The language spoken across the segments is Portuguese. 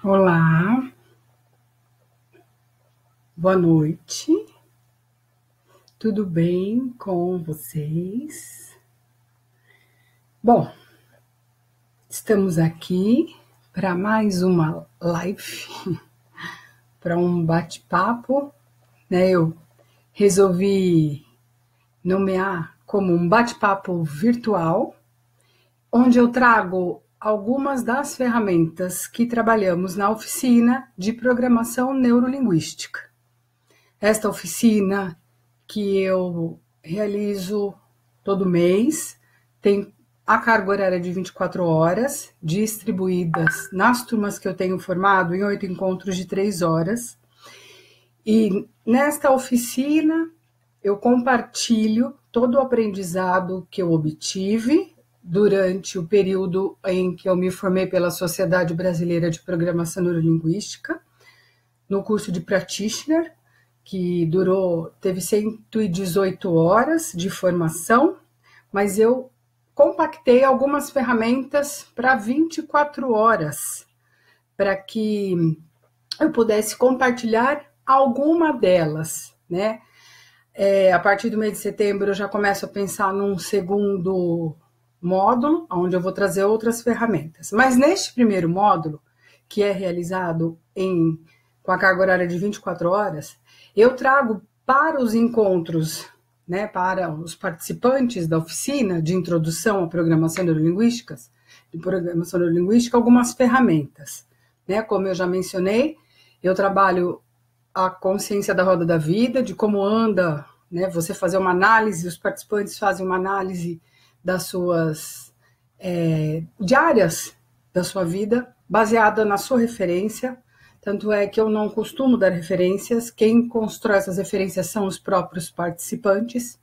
Olá, boa noite, tudo bem com vocês? Bom, estamos aqui para mais uma live, para um bate-papo, né? Eu resolvi nomear como um bate-papo virtual, onde eu trago algumas das ferramentas que trabalhamos na oficina de programação neurolinguística. Esta oficina que eu realizo todo mês tem a carga horária de 24 horas, distribuídas nas turmas que eu tenho formado em 8 encontros de 3 horas. E nesta oficina eu compartilho todo o aprendizado que eu obtive durante o período em que eu me formei pela Sociedade Brasileira de Programação Neurolinguística, no curso de Practitioner, que teve 118 horas de formação, mas eu compactei algumas ferramentas para 24 horas, para que eu pudesse compartilhar alguma delas, né? A partir do mês de setembro eu já começo a pensar num segundo módulo, onde eu vou trazer outras ferramentas. Mas neste primeiro módulo, que é realizado com a carga horária de 24 horas, eu trago para os encontros, né, para os participantes da oficina de introdução à programação neurolinguística, algumas ferramentas, né? Como eu já mencionei, eu trabalho a consciência da roda da vida, de como anda, né? Você fazer uma análise, os participantes fazem uma análise das suas diárias da sua vida, baseada na sua referência. Tanto é que eu não costumo dar referências, quem constrói essas referências são os próprios participantes.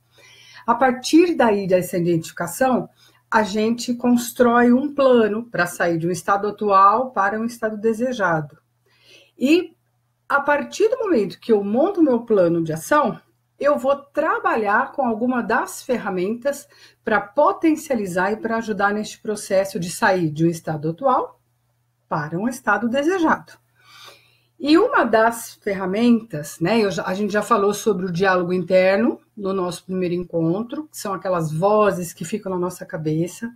A partir daí, dessa identificação, a gente constrói um plano para sair de um estado atual para um estado desejado. E a partir do momento que eu monto o meu plano de ação, eu vou trabalhar com alguma das ferramentas para potencializar e para ajudar neste processo de sair de um estado atual para um estado desejado. E uma das ferramentas, né, a gente já falou sobre o diálogo interno no nosso primeiro encontro, que são aquelas vozes que ficam na nossa cabeça,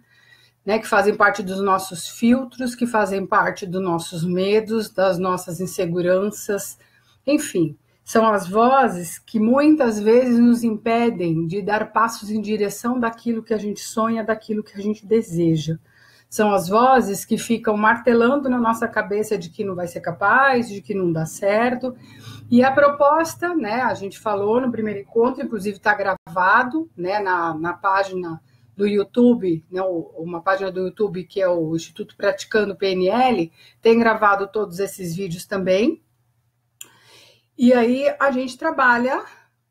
né, que fazem parte dos nossos filtros, que fazem parte dos nossos medos, das nossas inseguranças, enfim, são as vozes que muitas vezes nos impedem de dar passos em direção daquilo que a gente sonha, daquilo que a gente deseja. São as vozes que ficam martelando na nossa cabeça de que não vai ser capaz, de que não dá certo. E a proposta, né, a gente falou no primeiro encontro, inclusive está gravado, né, na página do YouTube, né, uma página do YouTube que é o Instituto Praticando PNL, tem gravado todos esses vídeos também. E aí a gente trabalha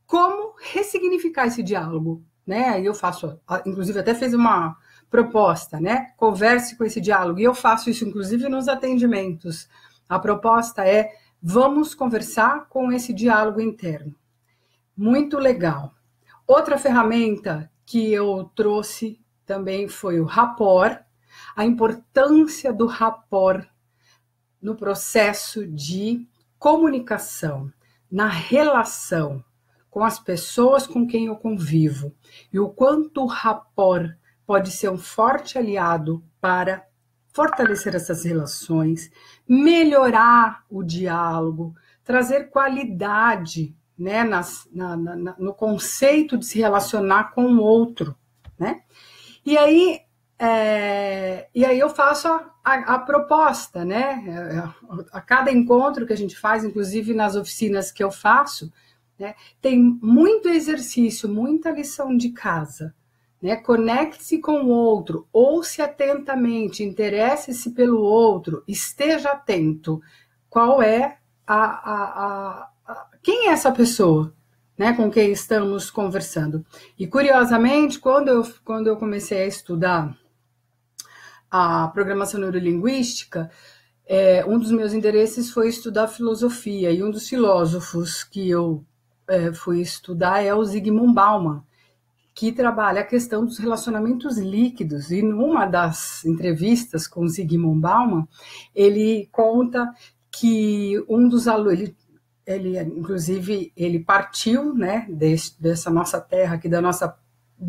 como ressignificar esse diálogo, né? Eu faço, inclusive até fez uma proposta, né? Converse com esse diálogo. E eu faço isso, inclusive, nos atendimentos. A proposta é: vamos conversar com esse diálogo interno. Muito legal. Outra ferramenta que eu trouxe também foi o rapport, a importância do rapport no processo de comunicação, na relação com as pessoas com quem eu convivo, e o quanto o rapport pode ser um forte aliado para fortalecer essas relações, melhorar o diálogo, trazer qualidade, né, no conceito de se relacionar com o outro, né? E aí eu faço a proposta, né? A cada encontro que a gente faz, inclusive nas oficinas que eu faço, né, tem muito exercício, muita lição de casa. Né? Conecte-se com o outro, ouça atentamente, interesse-se pelo outro, esteja atento. Qual é quem é essa pessoa, né, com quem estamos conversando? E curiosamente, quando eu comecei a estudar a programação neurolinguística, um dos meus interesses foi estudar filosofia, e um dos filósofos que eu fui estudar é o Zygmunt Bauman, que trabalha a questão dos relacionamentos líquidos. E numa das entrevistas com Zygmunt Bauman, ele conta que um dos alunos, inclusive, ele partiu, né, dessa nossa Terra, aqui do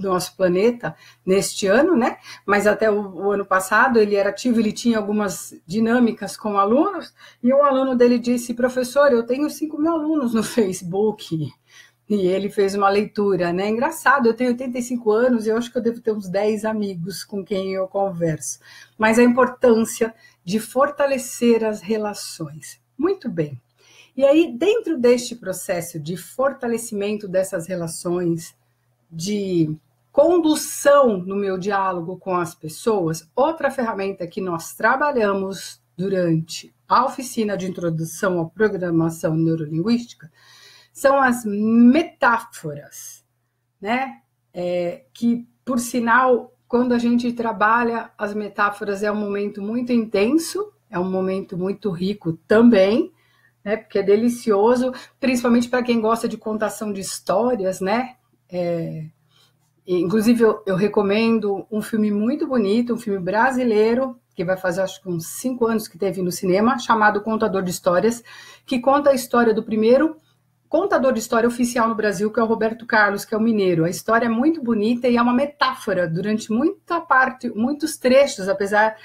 nosso planeta, neste ano, né? Mas até o ano passado ele era ativo, ele tinha algumas dinâmicas com alunos, e um aluno dele disse: professor, eu tenho 5.000 alunos no Facebook. E ele fez uma leitura, né? Engraçado, eu tenho 85 anos e eu acho que eu devo ter uns 10 amigos com quem eu converso. Mas a importância de fortalecer as relações. Muito bem. E aí, dentro deste processo de fortalecimento dessas relações, de condução no meu diálogo com as pessoas, outra ferramenta que nós trabalhamos durante a oficina de introdução à programação neurolinguística são as metáforas, né? Que, por sinal, quando a gente trabalha as metáforas é um momento muito intenso, é um momento muito rico também, né? Porque é delicioso, principalmente para quem gosta de contação de histórias, né? Inclusive, eu recomendo um filme muito bonito, um filme brasileiro, que vai fazer acho que uns 5 anos que teve no cinema, chamado Contador de Histórias, que conta a história do primeiro contador de história oficial no Brasil, que é o Roberto Carlos, que é o mineiro. A história é muito bonita e é uma metáfora durante muitos trechos, apesar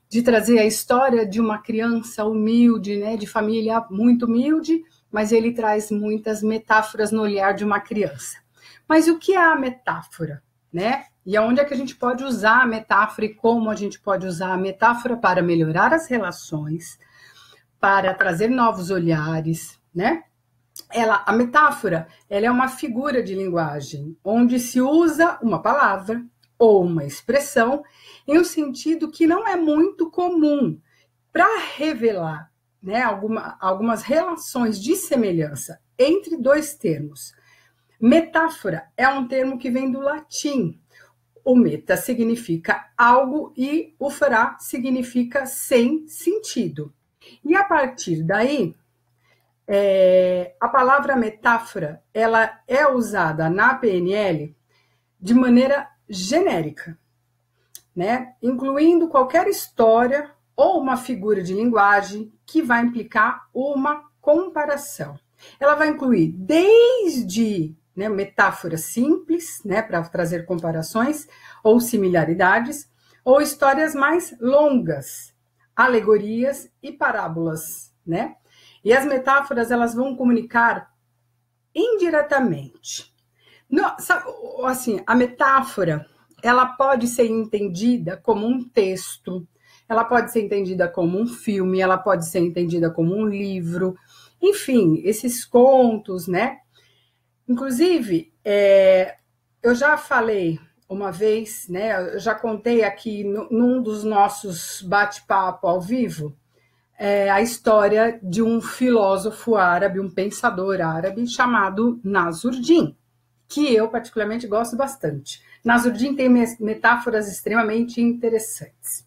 de trazer a história de uma criança humilde, né, de família muito humilde, mas ele traz muitas metáforas no olhar de uma criança. Mas o que é a metáfora, né? E aonde é que a gente pode usar a metáfora e como a gente pode usar a metáfora para melhorar as relações, para trazer novos olhares, né? A metáfora, ela é uma figura de linguagem, onde se usa uma palavra ou uma expressão em um sentido que não é muito comum para revelar, né, algumas relações de semelhança entre dois termos. Metáfora é um termo que vem do latim. O meta significa algo e o fora significa sem sentido. E a partir daí, a palavra metáfora, ela é usada na PNL de maneira genérica, né? Incluindo qualquer história ou uma figura de linguagem que vai implicar uma comparação. Ela vai incluir desde, né, metáforas simples, né, para trazer comparações ou similaridades, ou histórias mais longas, alegorias e parábolas, né? E as metáforas, elas vão comunicar indiretamente. Assim, a metáfora, ela pode ser entendida como um texto, ela pode ser entendida como um filme, ela pode ser entendida como um livro, enfim, esses contos, né? Inclusive, eu já falei uma vez, né? Eu já contei aqui num dos nossos bate-papo ao vivo, a história de um filósofo árabe, um pensador árabe chamado Nasruddin, que eu particularmente gosto bastante. Nasruddin tem metáforas extremamente interessantes.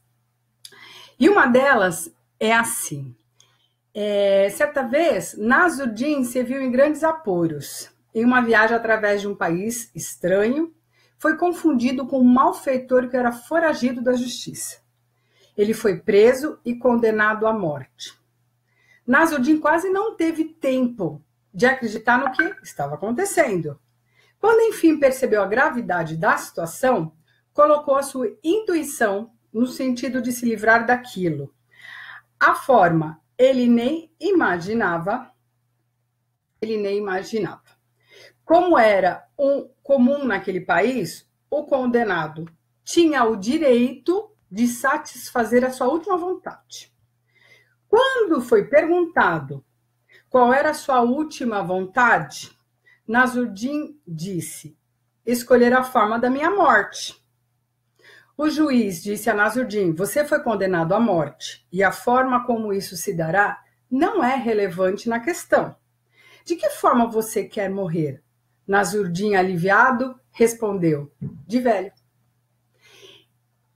E uma delas é assim: certa vez, Nasruddin se viu em grandes apuros. Em uma viagem através de um país estranho, foi confundido com um malfeitor que era foragido da justiça. Ele foi preso e condenado à morte. Nasruddin quase não teve tempo de acreditar no que estava acontecendo. Quando, enfim, percebeu a gravidade da situação, colocou a sua intuição no sentido de se livrar daquilo. A forma, ele nem imaginava. Como era comum naquele país, o condenado tinha o direito de satisfazer a sua última vontade. Quando foi perguntado qual era a sua última vontade, Nasruddin disse: escolher a forma da minha morte. O juiz disse a Nasruddin: você foi condenado à morte e a forma como isso se dará não é relevante na questão. De que forma você quer morrer? Nasruddin, aliviado, respondeu: de velho.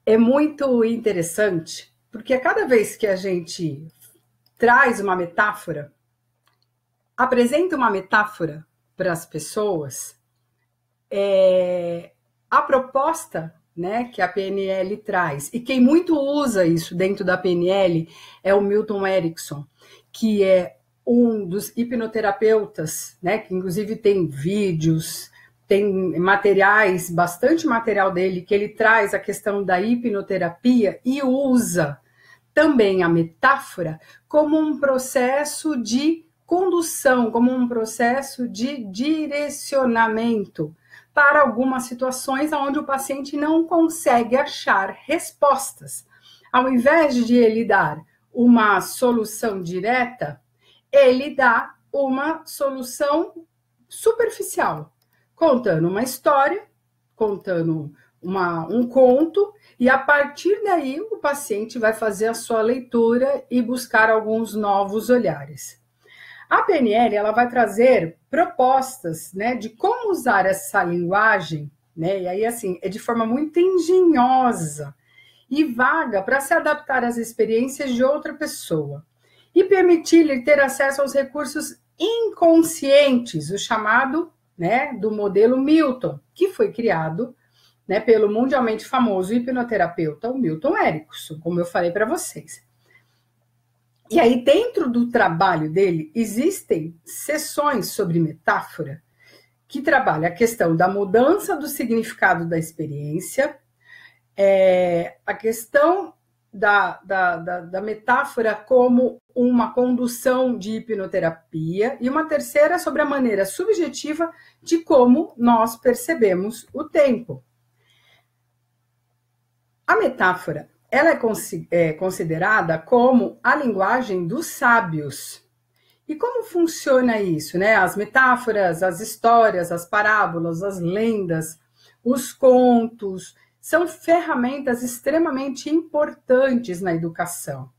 É muito interessante, porque a cada vez que a gente traz uma metáfora, apresenta uma metáfora para as pessoas, a proposta, né, que a PNL traz, e quem muito usa isso dentro da PNL é o Milton Erickson, que é um dos hipnoterapeutas, né, que inclusive tem vídeos, tem materiais, bastante material dele, que ele traz a questão da hipnoterapia e usa também a metáfora como um processo de condução, como um processo de direcionamento para algumas situações onde o paciente não consegue achar respostas. Ao invés de ele dar uma solução direta, ele dá uma solução superficial, contando uma história, contando um conto, e a partir daí o paciente vai fazer a sua leitura e buscar alguns novos olhares. A PNL ela vai trazer propostas, né, de como usar essa linguagem, né, e aí assim, é de forma muito engenhosa e vaga para se adaptar às experiências de outra pessoa e permitir-lhe ter acesso aos recursos inconscientes, o chamado, né, do modelo Milton, que foi criado, né, pelo mundialmente famoso hipnoterapeuta, o Milton Erickson, como eu falei para vocês. E aí, dentro do trabalho dele, existem sessões sobre metáfora que trabalham a questão da mudança do significado da experiência, a questão da metáfora como uma condução de hipnoterapia, e uma terceira sobre a maneira subjetiva de como nós percebemos o tempo. A metáfora ela é considerada como a linguagem dos sábios. E como funciona isso, né? As metáforas, as histórias, as parábolas, as lendas, os contos, são ferramentas extremamente importantes na educação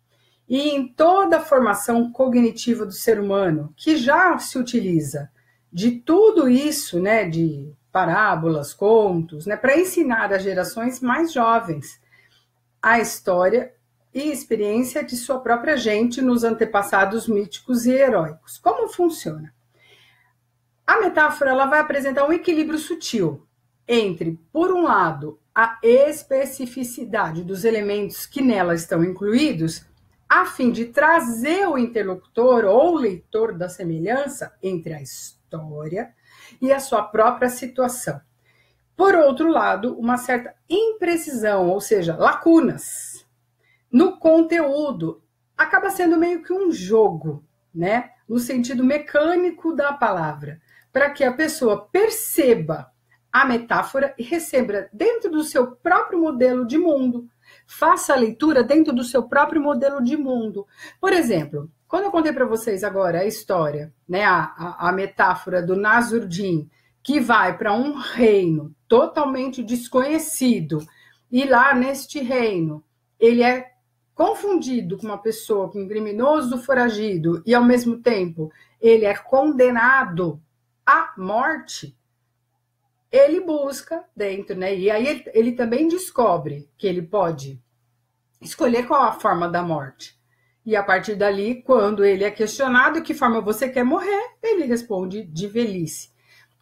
e em toda a formação cognitiva do ser humano, que já se utiliza de tudo isso, né, de parábolas, contos, né, para ensinar às gerações mais jovens a história e experiência de sua própria gente nos antepassados míticos e heróicos. Como funciona? A metáfora ela vai apresentar um equilíbrio sutil entre, por um lado, a especificidade dos elementos que nela estão incluídos, a fim de trazer o interlocutor ou leitor da semelhança entre a história e a sua própria situação. Por outro lado, uma certa imprecisão, ou seja, lacunas no conteúdo, acaba sendo meio que um jogo, né? No sentido mecânico da palavra, para que a pessoa perceba a metáfora e receba dentro do seu próprio modelo de mundo. Faça a leitura dentro do seu próprio modelo de mundo. Por exemplo, quando eu contei para vocês agora a história, né, a metáfora do Nasruddin, que vai para um reino totalmente desconhecido, e lá neste reino ele é confundido com uma pessoa, com um criminoso foragido, e ao mesmo tempo ele é condenado à morte, ele busca dentro, né? E aí ele também descobre que ele pode escolher qual a forma da morte. E a partir dali, quando ele é questionado que forma você quer morrer, ele responde de velhice.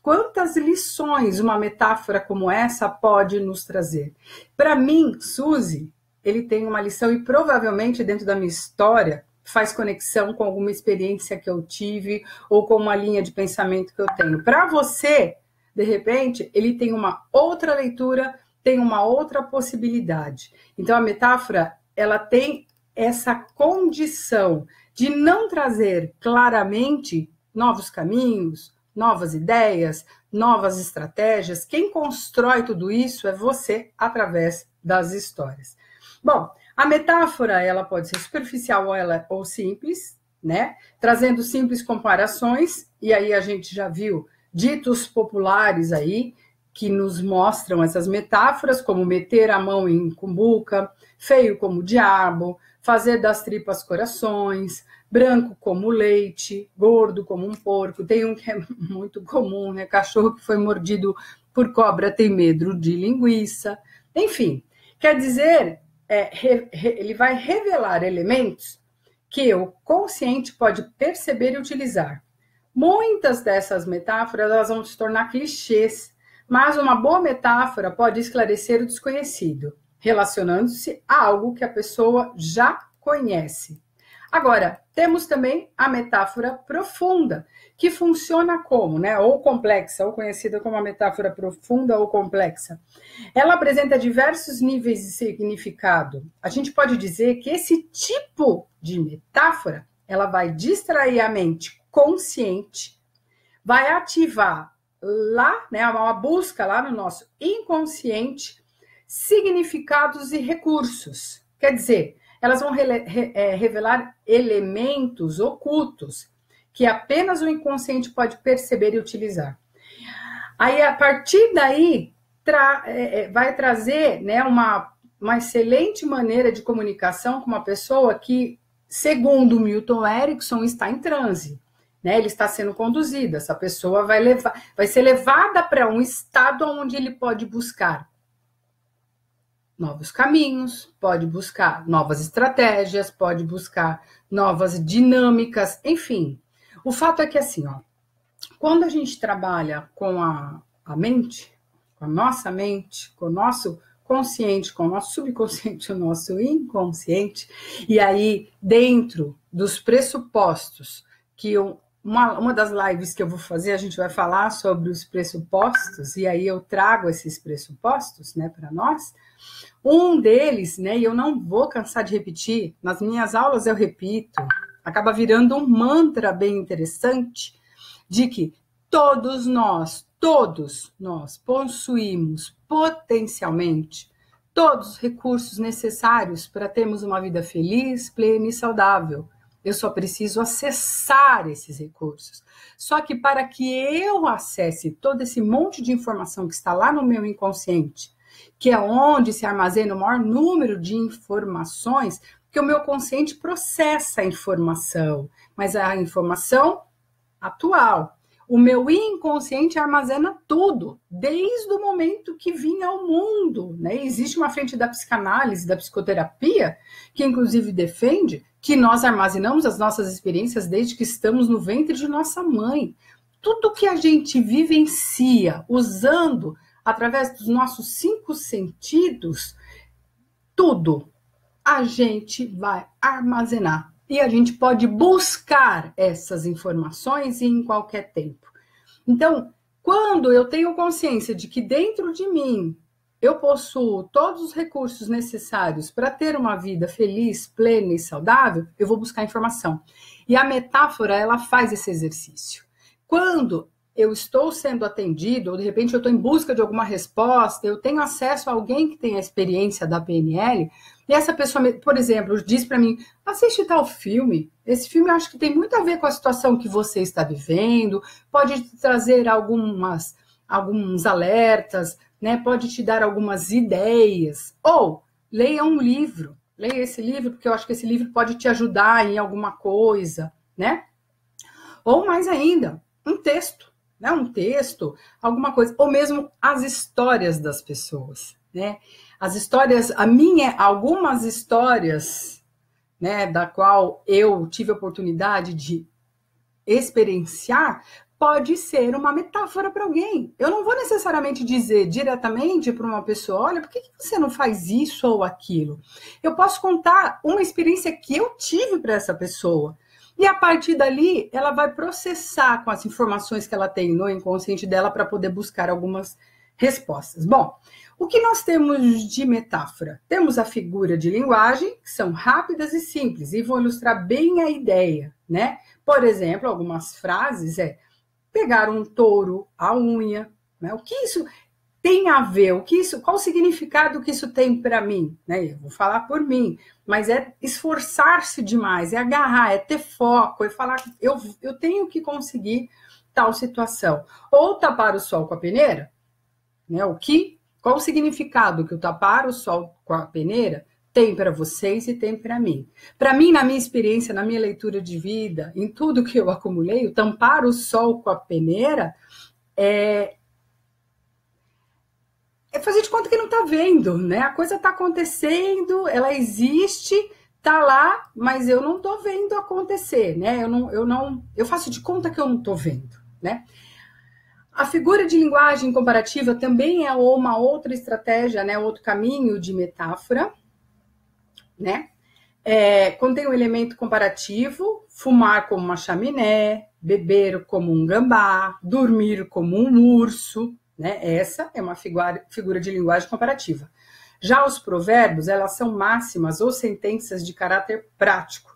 Quantas lições uma metáfora como essa pode nos trazer? Para mim, Suzy, ele tem uma lição e provavelmente dentro da minha história faz conexão com alguma experiência que eu tive ou com uma linha de pensamento que eu tenho. Para você, de repente, ele tem uma outra leitura, tem uma outra possibilidade. Então, a metáfora, ela tem essa condição de não trazer claramente novos caminhos, novas ideias, novas estratégias. Quem constrói tudo isso é você através das histórias. Bom, a metáfora ela pode ser superficial ou simples, né? Trazendo simples comparações, e aí a gente já viu ditos populares aí que nos mostram essas metáforas, como meter a mão em cumbuca, feio como o diabo, fazer das tripas corações, branco como leite, gordo como um porco. Tem um que é muito comum, né? Cachorro que foi mordido por cobra tem medo de linguiça. Enfim, quer dizer, ele vai revelar elementos que o consciente pode perceber e utilizar. Muitas dessas metáforas elas vão se tornar clichês, mas uma boa metáfora pode esclarecer o desconhecido, relacionando-se a algo que a pessoa já conhece. Agora, temos também a metáfora profunda, que funciona como, né, ou complexa, ou conhecida como a metáfora profunda ou complexa. Ela apresenta diversos níveis de significado. A gente pode dizer que esse tipo de metáfora, ela vai distrair a mente consciente, vai ativar lá, né, uma busca lá no nosso inconsciente, significados e recursos. Quer dizer, elas vão revelar elementos ocultos que apenas o inconsciente pode perceber e utilizar. Aí, a partir daí, vai trazer, né, uma excelente maneira de comunicação com uma pessoa que, segundo Milton Erickson, está em transe. Né, ele está sendo conduzido, essa pessoa vai ser levada para um estado onde ele pode buscar novos caminhos, pode buscar novas estratégias, pode buscar novas dinâmicas, enfim. O fato é que assim, ó, quando a gente trabalha com a mente, com a nossa mente, com o nosso consciente, com o nosso subconsciente, o nosso inconsciente, e aí dentro dos pressupostos que uma das lives que eu vou fazer, a gente vai falar sobre os pressupostos, e aí eu trago esses pressupostos, né, para nós. Um deles, né, e eu não vou cansar de repetir, nas minhas aulas eu repito, acaba virando um mantra bem interessante, de que todos nós possuímos potencialmente todos os recursos necessários para termos uma vida feliz, plena e saudável. Eu só preciso acessar esses recursos. Só que para que eu acesse todo esse monte de informação que está lá no meu inconsciente, que é onde se armazena o maior número de informações, que o meu consciente processa a informação, mas a informação atual. O meu inconsciente armazena tudo, desde o momento que vim ao mundo. Né? Existe uma frente da psicanálise, da psicoterapia, que inclusive defende que nós armazenamos as nossas experiências desde que estamos no ventre de nossa mãe. Tudo que a gente vivencia usando através dos nossos 5 sentidos, tudo a gente vai armazenar. E a gente pode buscar essas informações em qualquer tempo. Então, quando eu tenho consciência de que dentro de mim eu possuo todos os recursos necessários para ter uma vida feliz, plena e saudável, eu vou buscar informação. E a metáfora, ela faz esse exercício. Quando eu estou sendo atendido, ou de repente eu estou em busca de alguma resposta, eu tenho acesso a alguém que tem a experiência da PNL, e essa pessoa, por exemplo, diz para mim, assiste tal filme, esse filme eu acho que tem muito a ver com a situação que você está vivendo, pode te trazer alguns alertas, né? Pode te dar algumas ideias, ou leia um livro, leia esse livro, porque eu acho que esse livro pode te ajudar em alguma coisa, né? Ou mais ainda, um texto, né? Um texto, alguma coisa, ou mesmo as histórias das pessoas, né? As histórias, algumas histórias, né, da qual eu tive a oportunidade de experienciar, pode ser uma metáfora para alguém. Eu não vou necessariamente dizer diretamente para uma pessoa, olha, por que você não faz isso ou aquilo? Eu posso contar uma experiência que eu tive para essa pessoa. E a partir dali, ela vai processar com as informações que ela tem no inconsciente dela para poder buscar algumas respostas. Bom, o que nós temos de metáfora? Temos a figura de linguagem, que são rápidas e simples, e vou ilustrar bem a ideia, né? Por exemplo, algumas frases pegar um touro à unha, né? O que isso tem a ver? Qual o significado que isso tem para mim? Né? Eu vou falar por mim, mas é esforçar-se demais, é agarrar, é ter foco, é falar, eu tenho que conseguir tal situação. Ou tapar o sol com a peneira, né? Qual o significado que o tapar o sol com a peneira tem para vocês e tem para mim? Para mim, na minha experiência, na minha leitura de vida, em tudo que eu acumulei, o tampar o sol com a peneira é fazer de conta que não está vendo, né? A coisa está acontecendo, ela existe, está lá, mas eu não estou vendo acontecer, né? Eu faço de conta que eu não estou vendo, né? A figura de linguagem comparativa também é uma outra estratégia, né, outro caminho de metáfora, né? Contém um elemento comparativo, fumar como uma chaminé, beber como um gambá, dormir como um urso, né? Essa é uma figura de linguagem comparativa. Já os provérbios, elas são máximas ou sentenças de caráter prático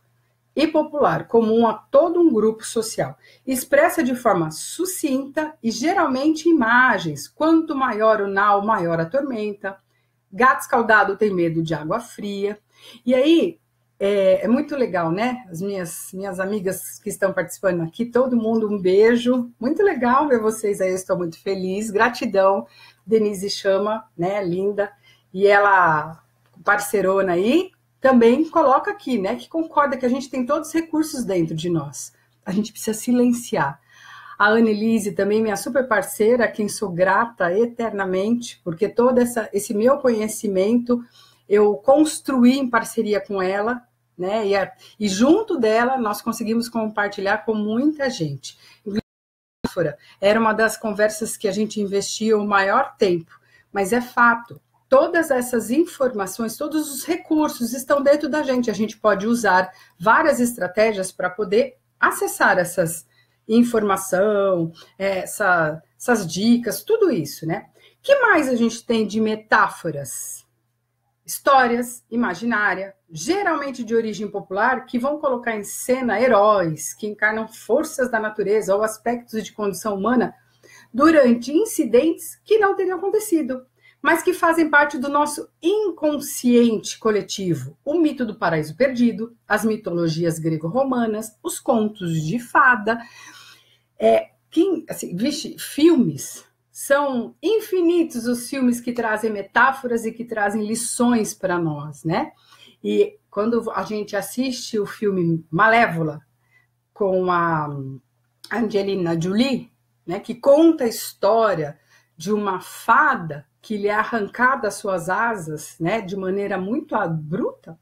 e popular, comum a todo um grupo social. Expressa de forma sucinta e geralmente imagens. Quanto maior o nau, maior a tormenta. Gato escaldado tem medo de água fria. E aí, é muito legal, né? As minhas amigas que estão participando aqui, todo mundo, um beijo. Muito legal ver vocês aí, eu estou muito feliz. Gratidão, Denise Chama, né? Linda. E ela, parceirona aí, também coloca aqui, né? Que concorda que a gente tem todos os recursos dentro de nós. A gente precisa silenciar. A Annelise, também minha super parceira, a quem sou grata eternamente, porque todo esse meu conhecimento eu construí em parceria com ela, né? E junto dela nós conseguimos compartilhar com muita gente. Era uma das conversas que a gente investia o maior tempo, mas é fato. Todas essas informações, todos os recursos estão dentro da gente. A gente pode usar várias estratégias para poder acessar essas informação, essas dicas, tudo isso, né? O que mais a gente tem de metáforas? Histórias, imaginária, geralmente de origem popular, que vão colocar em cena heróis que encarnam forças da natureza ou aspectos de condição humana durante incidentes que não teriam acontecido, mas que fazem parte do nosso inconsciente coletivo. O mito do paraíso perdido, as mitologias grego-romanas, os contos de fada. Filmes, são infinitos os filmes que trazem metáforas e que trazem lições para nós, né? E quando a gente assiste o filme Malévola, com a Angelina Jolie, né, que conta a história de uma fada que lhe é arrancada as suas asas, né, de maneira muito bruta,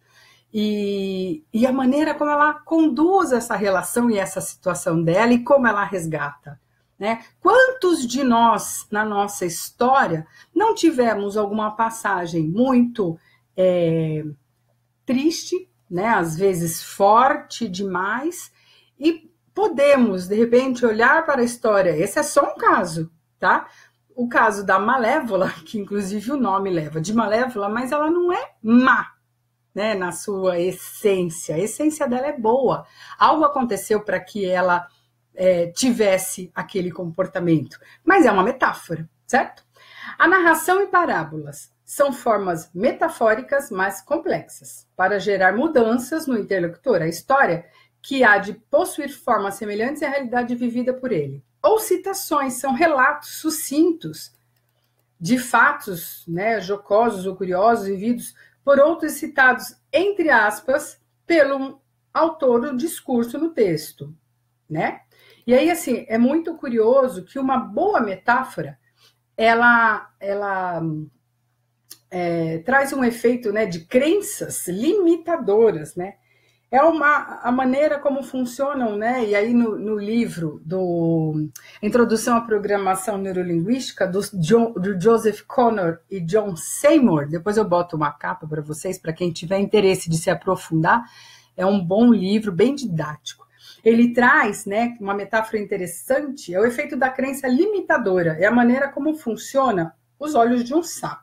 e a maneira como ela conduz essa relação e essa situação dela e como ela resgata, né? Quantos de nós, na nossa história, não tivemos alguma passagem muito triste, né, às vezes forte demais, e podemos, de repente, olhar para a história, esse é só um caso, tá? O caso da Malévola, que inclusive o nome leva de Malévola, mas ela não é má, né, na sua essência. A essência dela é boa. Algo aconteceu para que ela tivesse aquele comportamento, mas é uma metáfora, certo? A narração e parábolas são formas metafóricas, mas complexas, para gerar mudanças no interlocutor. A história que há de possuir formas semelhantes à realidade vivida por ele. Ou citações, são relatos sucintos de fatos, né, jocosos ou curiosos vividos por outros citados, entre aspas, pelo autor do discurso no texto, né? E aí, assim, é muito curioso que uma boa metáfora, ela traz um efeito, né, de crenças limitadoras, né? É a maneira como funcionam, né? E aí no livro do Introdução à Programação Neurolinguística, do Joseph Conor e John Seymour, depois eu boto uma capa para vocês, para quem tiver interesse de se aprofundar, é um bom livro, bem didático. Ele traz, né, uma metáfora interessante, é o efeito da crença limitadora, é a maneira como funciona os olhos de um sapo.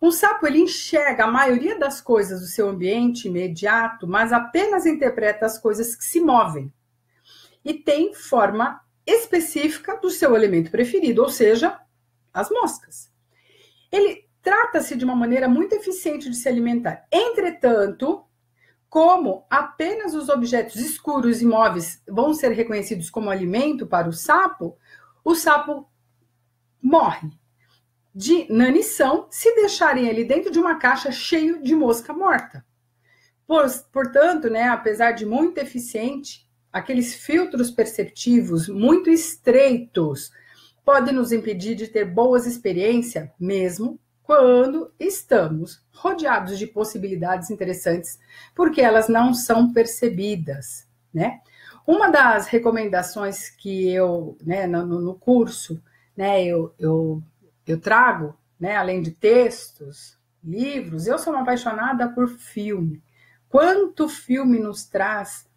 Um sapo, ele enxerga a maioria das coisas do seu ambiente imediato, mas apenas interpreta as coisas que se movem. E tem forma específica do seu elemento preferido, ou seja, as moscas. Ele trata-se de uma maneira muito eficiente de se alimentar. Entretanto, como apenas os objetos escuros e móveis vão ser reconhecidos como alimento para o sapo morre de inanição se deixarem ele dentro de uma caixa cheio de mosca morta. Portanto, né, apesar de muito eficiente, aqueles filtros perceptivos muito estreitos podem nos impedir de ter boas experiências, mesmo quando estamos rodeados de possibilidades interessantes, porque elas não são percebidas, né? Uma das recomendações que eu, né, no curso, né, eu trago, né, além de textos, livros, eu sou uma apaixonada por filme. Quanto filme nos traz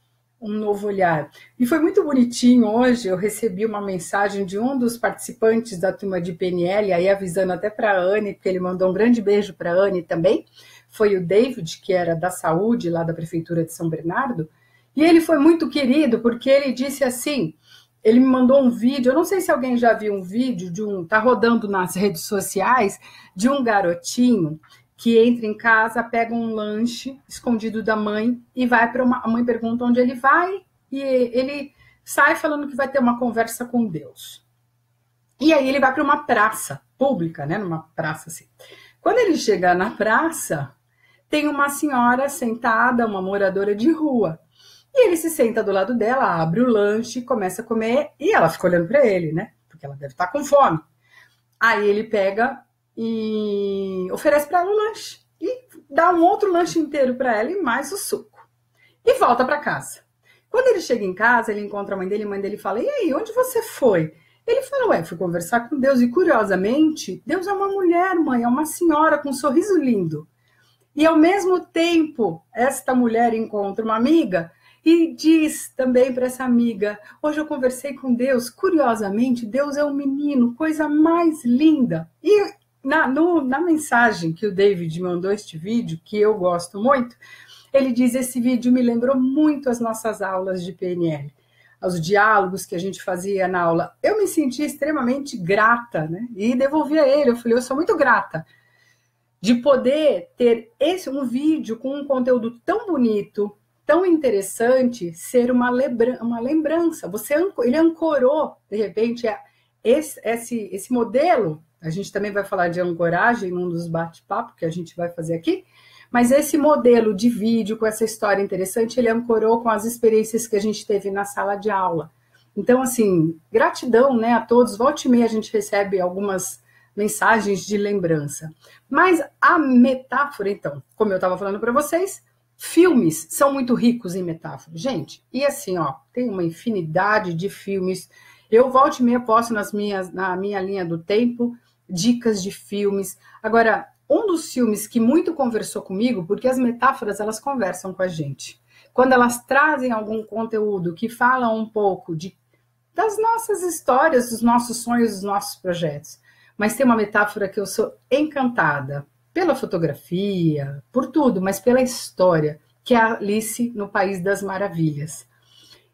um novo olhar. E foi muito bonitinho hoje, eu recebi uma mensagem de um dos participantes da turma de PNL, aí avisando até para a Anne, porque ele mandou um grande beijo para a Anne também, foi o David, que era da saúde lá da Prefeitura de São Bernardo, e ele foi muito querido, porque ele disse assim, ele me mandou um vídeo, eu não sei se alguém já viu um vídeo, tá rodando nas redes sociais, de um garotinho que entra em casa, pega um lanche escondido da mãe e vai para a mãe pergunta onde ele vai e ele sai falando que vai ter uma conversa com Deus. E aí ele vai para uma praça pública, né, numa praça assim. Quando ele chega na praça, tem uma senhora sentada, uma moradora de rua. E ele se senta do lado dela, abre o lanche, começa a comer e ela fica olhando para ele, né? Porque ela deve estar com fome. Aí ele pega e oferece para ela o lanche e dá um outro lanche inteiro para ela e mais o suco. E volta para casa. Quando ele chega em casa, ele encontra a mãe dele fala, e aí, onde você foi? Ele fala, ué, fui conversar com Deus. E curiosamente, Deus é uma mulher, mãe, é uma senhora com um sorriso lindo. E ao mesmo tempo, esta mulher encontra uma amiga e diz também para essa amiga, hoje eu conversei com Deus, curiosamente, Deus é um menino, coisa mais linda. E na mensagem que o David mandou este vídeo, que eu gosto muito, ele diz, esse vídeo me lembrou muito as nossas aulas de PNL, os diálogos que a gente fazia na aula. Eu me senti extremamente grata, né? E devolvi a ele, eu falei, eu sou muito grata de poder ter um vídeo com um conteúdo tão bonito, tão interessante, ser uma lembrança. Ele ancorou, de repente, esse modelo. A gente também vai falar de ancoragem num dos bate-papos que a gente vai fazer aqui, mas esse modelo de vídeo com essa história interessante, ele ancorou com as experiências que a gente teve na sala de aula. Então, assim, gratidão, né, a todos. Volta e meia a gente recebe algumas mensagens de lembrança. Mas a metáfora, então, como eu estava falando para vocês, filmes são muito ricos em metáfora, gente. E assim, ó, tem uma infinidade de filmes. Eu volta e meia posto na minha linha do tempo dicas de filmes. Agora, um dos filmes que muito conversou comigo, porque as metáforas elas conversam com a gente. Quando elas trazem algum conteúdo que fala um pouco das nossas histórias, dos nossos sonhos, dos nossos projetos. Mas tem uma metáfora que eu sou encantada pela fotografia, por tudo, mas pela história, que é a Alice no País das Maravilhas.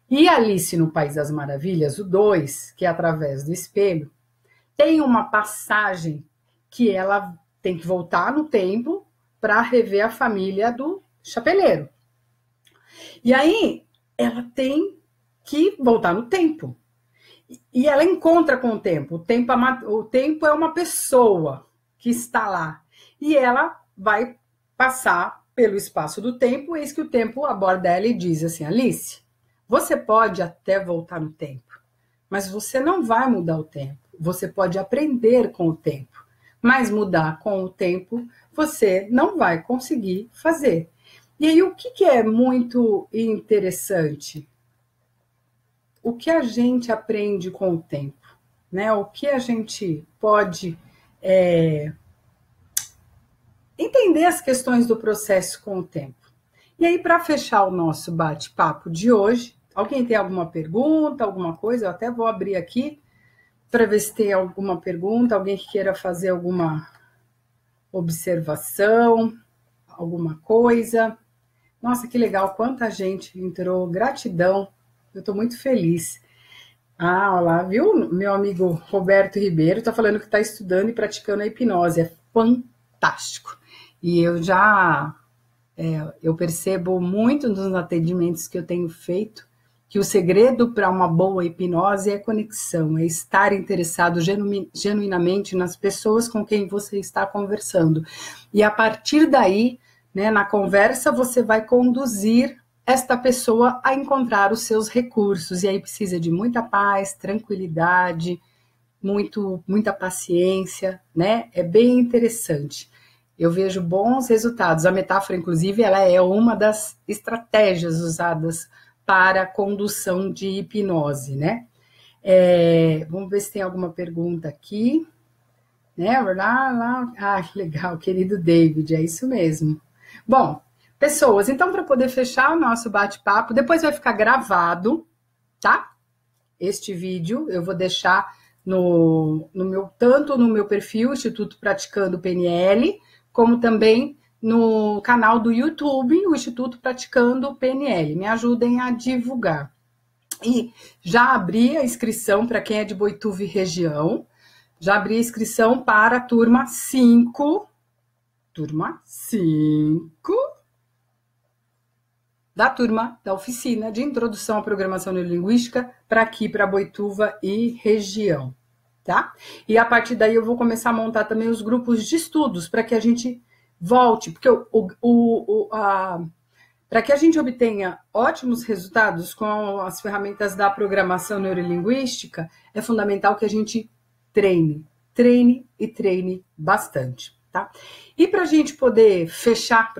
E Alice no País das Maravilhas, o 2, que é através do espelho, tem uma passagem que ela tem que voltar no tempo para rever a família do chapeleiro. E aí ela tem que voltar no tempo. E ela encontra com o tempo. O tempo é uma pessoa que está lá. E ela vai passar pelo espaço do tempo, eis que o tempo aborda ela e diz assim, Alice, você pode até voltar no tempo, mas você não vai mudar o tempo. Você pode aprender com o tempo, mas mudar com o tempo você não vai conseguir fazer. E aí o que é muito interessante? O que a gente aprende com o tempo, né? O que a gente pode entender as questões do processo com o tempo. E aí, para fechar o nosso bate-papo de hoje, alguém tem alguma pergunta, alguma coisa? Eu até vou abrir aqui para ver se tem alguma pergunta, alguém que queira fazer alguma observação, alguma coisa. Nossa, que legal, quanta gente entrou, gratidão, eu estou muito feliz. Ah, olha lá, viu? Meu amigo Roberto Ribeiro está falando que está estudando e praticando a hipnose, é fantástico. E eu percebo muito nos atendimentos que eu tenho feito, que o segredo para uma boa hipnose é conexão, é estar interessado genuinamente nas pessoas com quem você está conversando. E a partir daí, né, na conversa, você vai conduzir esta pessoa a encontrar os seus recursos. E aí precisa de muita paz, tranquilidade, muita paciência, né? É bem interessante. Eu vejo bons resultados. A metáfora, inclusive, ela é uma das estratégias usadas para condução de hipnose, né? Vamos ver se tem alguma pergunta aqui. Né? Ah, que legal, querido David, é isso mesmo. Bom, pessoas, então para poder fechar o nosso bate-papo, depois vai ficar gravado, tá? Este vídeo eu vou deixar tanto no meu perfil, Instituto Praticando PNL, como também no canal do YouTube, o Instituto Praticando PNL. Me ajudem a divulgar. E já abri a inscrição para quem é de Boituva e região. Já abri a inscrição para a turma 5. Turma 5 da turma da oficina de introdução à programação neurolinguística para aqui, para Boituva e região, tá? E a partir daí eu vou começar a montar também os grupos de estudos para que a gente volte, porque para que a gente obtenha ótimos resultados com as ferramentas da programação neurolinguística, é fundamental que a gente treine bastante. Tá? E para a gente poder fechar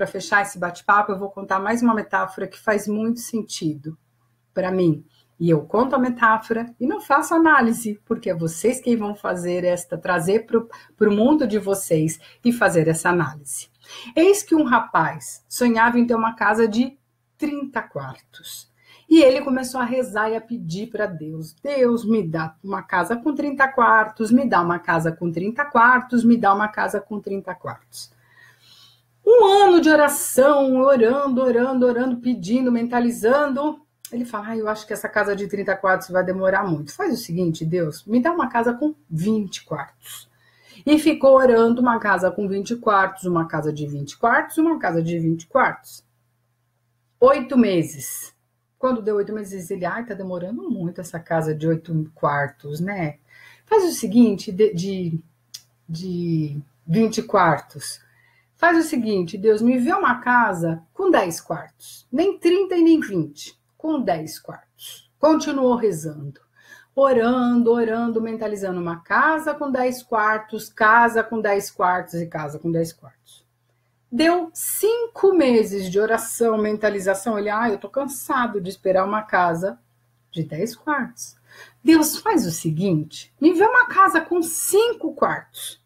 esse bate-papo, eu vou contar mais uma metáfora que faz muito sentido para mim. E eu conto a metáfora e não faço análise, porque é vocês quem vão trazer para o mundo de vocês e fazer essa análise. Eis que um rapaz sonhava em ter uma casa de 30 quartos. E ele começou a rezar e a pedir para Deus. Deus, me dá uma casa com 30 quartos, me dá uma casa com 30 quartos, me dá uma casa com 30 quartos. Um ano de oração, orando, pedindo, mentalizando. Ele fala, eu acho que essa casa de 30 quartos vai demorar muito. Faz o seguinte, Deus, me dá uma casa com 20 quartos. E ficou orando uma casa com 20 quartos, uma casa de 20 quartos, uma casa de 20 quartos. 8 meses. Quando deu 8 meses, ele, tá demorando muito essa casa de 8 quartos, né? Faz o seguinte, de 20 quartos. Faz o seguinte, Deus, me vê uma casa com 10 quartos. Nem 30 e nem 20, com 10 quartos. Continuou rezando. Orando, mentalizando uma casa com 10 quartos, casa com 10 quartos e casa com 10 quartos. Deu 5 meses de oração, mentalização. Ele, eu tô cansado de esperar uma casa de 10 quartos. Deus, faz o seguinte, me vê uma casa com 5 quartos.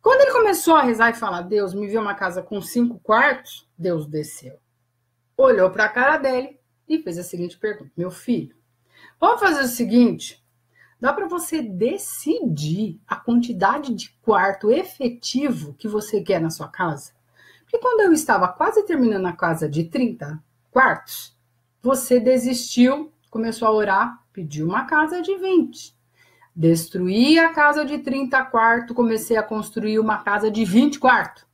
Quando ele começou a rezar e falar, Deus, me vê uma casa com 5 quartos, Deus desceu. Olhou para a cara dele e fez a seguinte pergunta. Meu filho, vamos fazer o seguinte, dá para você decidir a quantidade de quarto efetivo que você quer na sua casa? Porque quando eu estava quase terminando a casa de 30 quartos, você desistiu, começou a orar, pediu uma casa de 20. Destruí a casa de 30 quartos, comecei a construir uma casa de 20 quartos.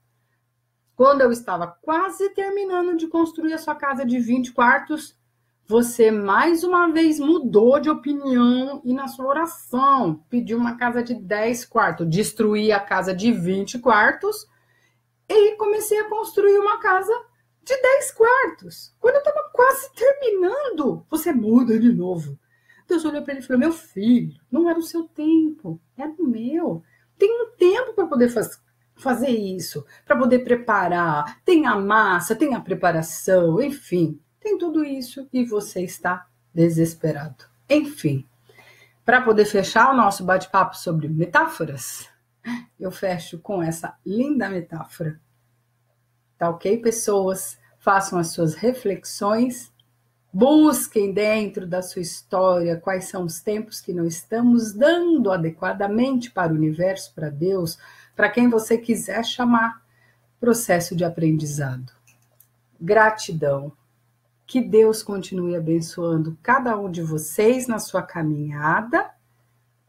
Quando eu estava quase terminando de construir a sua casa de 20 quartos, você mais uma vez mudou de opinião e na sua oração pediu uma casa de 10 quartos. Destruí a casa de 20 quartos e comecei a construir uma casa de 10 quartos. Quando eu estava quase terminando, você muda de novo. Deus olhou para ele e falou, meu filho, não era o seu tempo, era o meu. Tem um tempo para poder fazer isso, para poder preparar. Tem a massa, tem a preparação, enfim. Tem tudo isso e você está desesperado. Enfim, para poder fechar o nosso bate-papo sobre metáforas, eu fecho com essa linda metáfora. Tá ok, pessoas? Façam as suas reflexões, busquem dentro da sua história quais são os tempos que não estamos dando adequadamente para o universo, para Deus, para quem você quiser chamar, processo de aprendizado. Gratidão. Que Deus continue abençoando cada um de vocês na sua caminhada.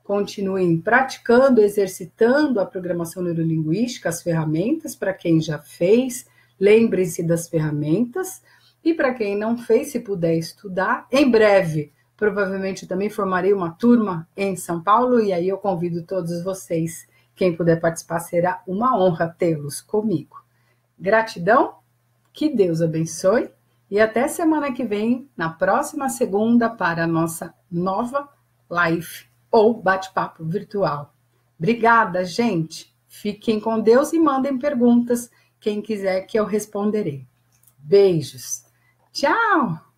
Continuem praticando, exercitando a programação neurolinguística, as ferramentas, para quem já fez, lembrem-se das ferramentas. E para quem não fez, se puder estudar, em breve, provavelmente também formarei uma turma em São Paulo, e aí eu convido todos vocês. Quem puder participar, será uma honra tê-los comigo. Gratidão, que Deus abençoe. E até semana que vem, na próxima segunda, para a nossa nova live ou bate-papo virtual. Obrigada, gente. Fiquem com Deus e mandem perguntas. Quem quiser que eu responderei. Beijos. Tchau!